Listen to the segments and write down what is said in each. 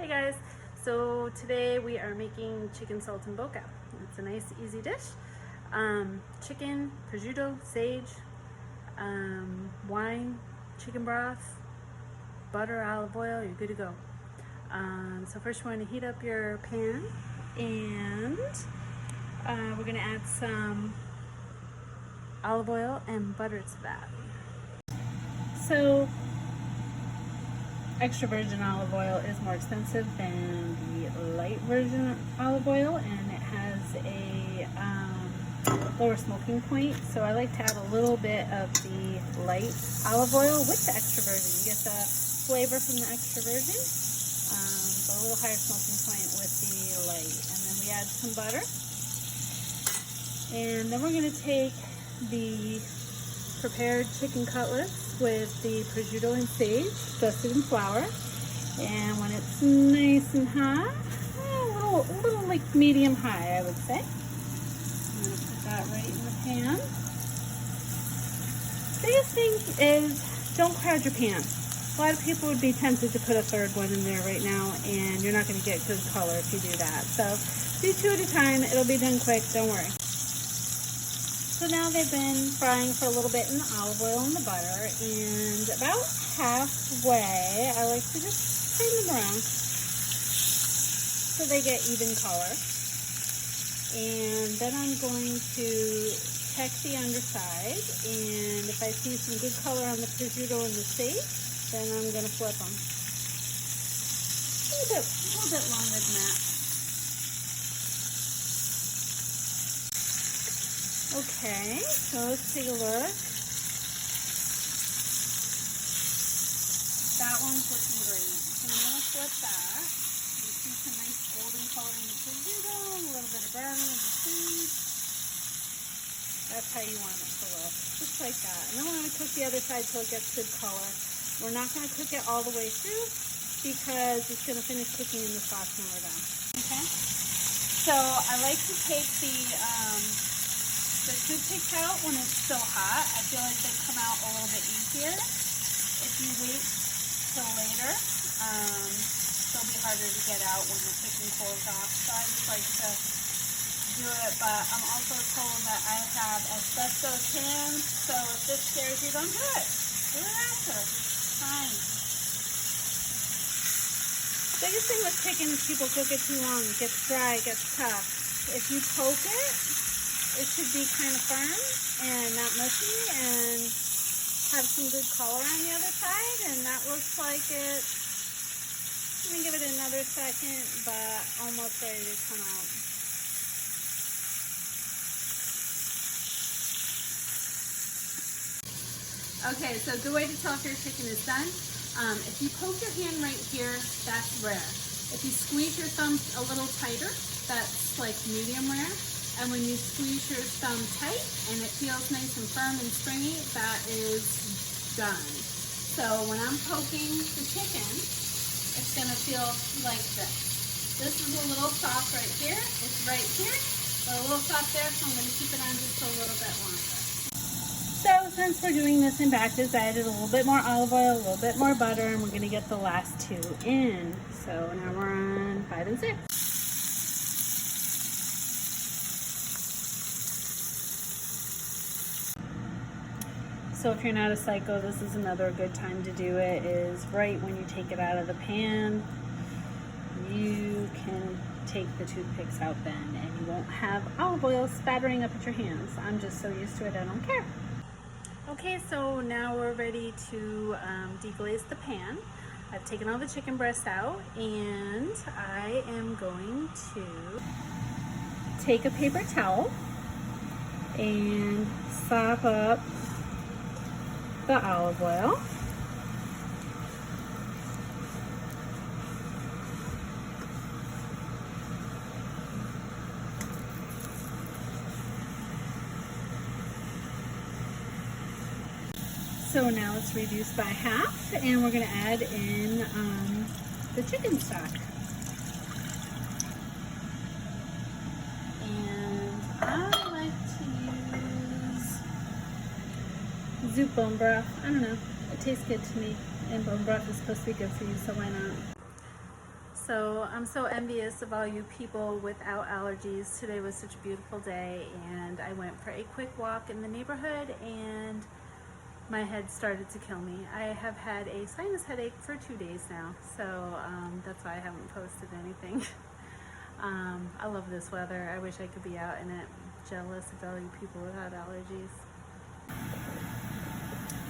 Hey guys, so today we are making chicken saltimbocca. It's a nice easy dish. Chicken, prosciutto, sage, wine, chicken broth, butter, olive oil, you're good to go. So first you want to heat up your pan and we're going to add some olive oil and butter to that. So extra virgin olive oil is more expensive than the light virgin olive oil, and it has a lower smoking point. So I like to add a little bit of the light olive oil with the extra virgin. You get the flavor from the extra virgin, but a little higher smoking point with the light. And then we add some butter, and then we're going to take the prepared chicken cutlets with the prosciutto and sage dusted in flour, and when it's nice and hot, a little like medium high, I would say. I'm going to put that right in the pan. Biggest thing is don't crowd your pan. A lot of people would be tempted to put a third one in there right now, and you're not going to get good color if you do that. So do two at a time. It'll be done quick, don't worry. So now they've been frying for a little bit in the olive oil and the butter, and about halfway, I like to just turn them around so they get even color. And then I'm going to check the underside, and if I see some good color on the prosciutto and the sage, then I'm going to flip them. A little bit longer than that. Okay, so let's take a look. That one's looking great. So I'm going to flip that. You see some nice golden color in the prosciutto, a little bit of brown in the sage. That's how you want it to look, just like that. And then we're going to cook the other side till it gets good color. We're not going to cook it all the way through because it's going to finish cooking in the sauce when we're done. Okay? So I like to take the toothpicks out when it's still hot. I feel like they come out a little bit easier. If you wait till later, they'll be harder to get out when the chicken cools off. So I just like to do it, but I'm also told that I have asbestos hands, so if this scares you, don't do it. Do it after. Fine. Biggest thing with chicken is people cook it too long. It gets dry, it gets tough. If you poke it, it should be kind of firm and not mushy and have some good color on the other side, and that looks like it. Let me give it another second, but almost ready to come out. Okay, so good way to tell if your chicken is done. If you poke your hand right here, that's rare. If you squeeze your thumb a little tighter, that's like medium rare. And when you squeeze your thumb tight and it feels nice and firm and stringy, that is done. So when I'm poking the chicken, it's going to feel like this. This is a little soft right here. It's right here, but a little soft there, so I'm going to keep it on just a little bit longer. So since we're doing this in batches, I added a little bit more olive oil, a little bit more butter, and we're going to get the last two in. So now we're on 5 and 6. So if you're not a psycho, this is another good time to do it, is right when you take it out of the pan. You can take the toothpicks out then, and you won't have olive oil spattering up at your hands. I'm just so used to it, I don't care. Okay, so now we're ready to deglaze the pan. I've taken all the chicken breasts out, and I am going to take a paper towel and sop up the olive oil. So now it's reduced by half, and we're going to add in the chicken stock. And I like to use soup bone broth. I don't know. It tastes good to me, and bone broth is supposed to be good for you, so why not? So I'm so envious of all you people without allergies. Today was such a beautiful day and I went for a quick walk in the neighborhood and my head started to kill me. I have had a sinus headache for 2 days now, so that's why I haven't posted anything. I love this weather. I wish I could be out in it. Jealous of all you people without allergies.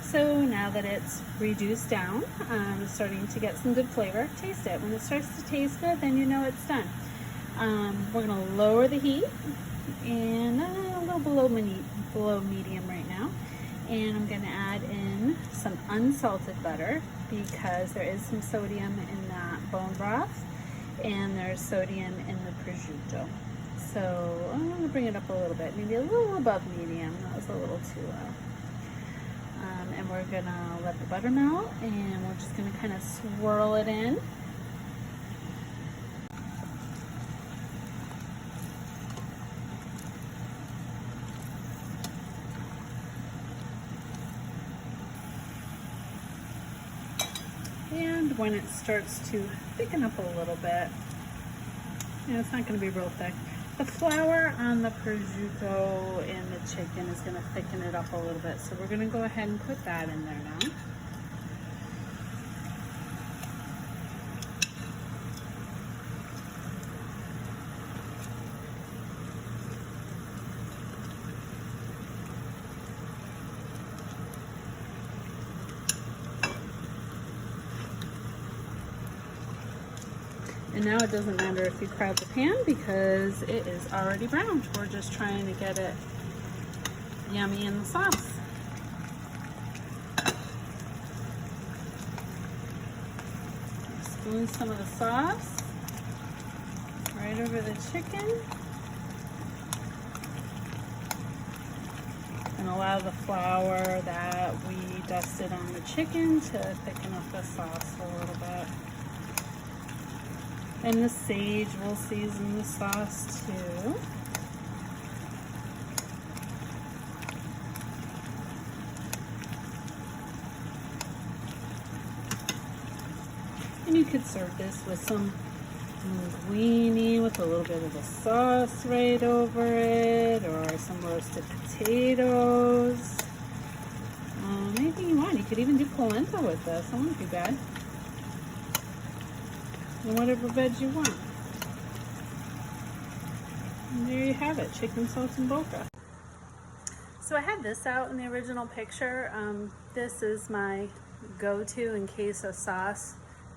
So now that it's reduced down, I'm starting to get some good flavor. Taste it. When it starts to taste good, then you know it's done. We're going to lower the heat and a little below medium right now. And I'm going to add in some unsalted butter because there is some sodium in that bone broth and there's sodium in the prosciutto. So I'm going to bring it up a little bit, maybe a little above medium. That was a little too low. And we're going to let the butter melt and we're just going to kind of swirl it in. And when it starts to thicken up a little bit, it's not going to be real thick. The flour on the prosciutto and the chicken is going to thicken it up a little bit. So we're going to go ahead and put that in there now. And now it doesn't matter if you crowd the pan because it is already browned. We're just trying to get it yummy in the sauce. Spoon some of the sauce right over the chicken. And allow the flour that we dusted on the chicken to thicken up the sauce a little bit. And the sage will season the sauce too. And you could serve this with some linguine with a little bit of the sauce right over it, or some roasted potatoes. Anything you want. You could even do polenta with this. That wouldn't be bad. And whatever veg you want. And there you have it, chicken saltimbocca. So I had this out in the original picture. This is my go-to in case a sauce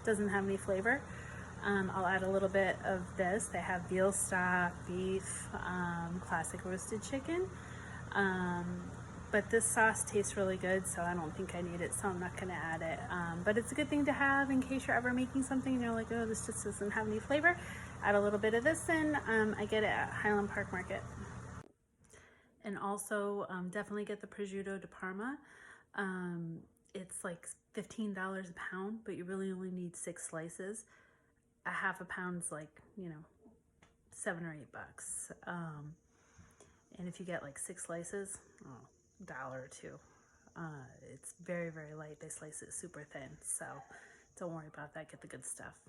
doesn't have any flavor. I'll add a little bit of this. They have veal stock, beef, classic roasted chicken. But this sauce tastes really good, so I don't think I need it, so I'm not going to add it. But it's a good thing to have in case you're ever making something and you're like, oh, this just doesn't have any flavor. Add a little bit of this in. I get it at Highland Park Market. And also, definitely get the prosciutto di Parma. It's like $15 a pound, but you really only need 6 slices. A half a pound's like, you know, $7 or $8. And if you get like 6 slices, $1 or $2. It's very, very light. They slice it super thin, so don't worry about that. Get the good stuff.